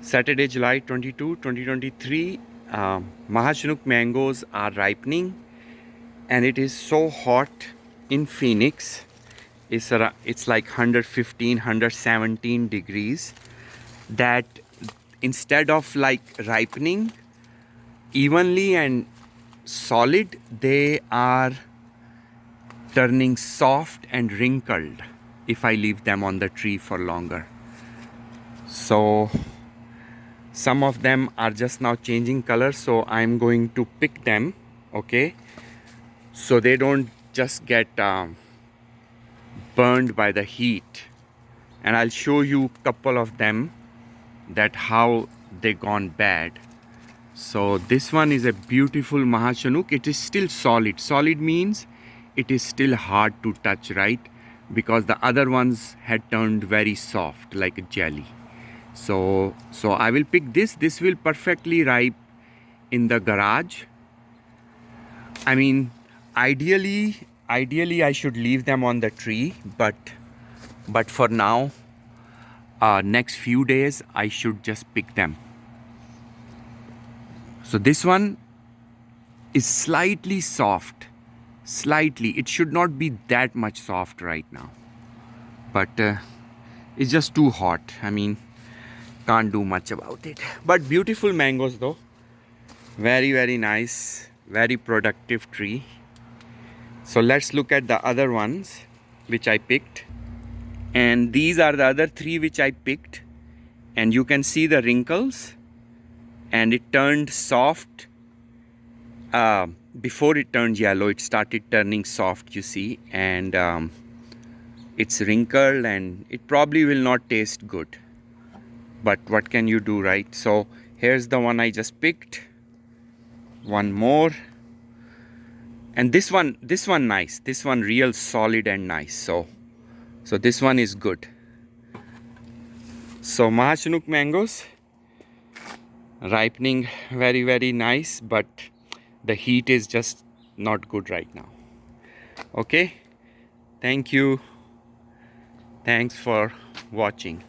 Saturday, July 22, 2023. Mahachanok mangoes are ripening, and it is so hot in Phoenix. It's like 115, 117 degrees. That instead of like ripening evenly and solid, they are turning soft and wrinkled if I leave them on the tree for longer. So some of them are just now changing color, so I'm going to pick them, okay, so they don't just get burned by the heat. And I'll show you a couple of them that how they gone bad. So this one is a beautiful Mahachanok. It is still solid. Solid means it is still hard to touch, right? Because the other ones had turned very soft like a jelly. So I will pick this. This will perfectly ripe in the garage. I mean, ideally I should leave them on the tree, but for now, next few days I should just pick them. So this one is slightly soft, slightly. It should not be that much soft right now, but it's just too hot. I mean, can't do much about it. But beautiful mangoes though, very nice, very productive tree. So let's look at the other ones which I picked, and these are the other three which I picked, and you can see the wrinkles, and it turned soft before it turned yellow. It started turning soft, you see, and it's wrinkled, and it probably will not taste good, but what can you do, right? So here's the one I just picked, one more, and this one nice, this one real solid and nice. So this one is good. So Mahachanok mangoes ripening very nice, but the heat is just not good right now. Okay, thank you, thanks for watching.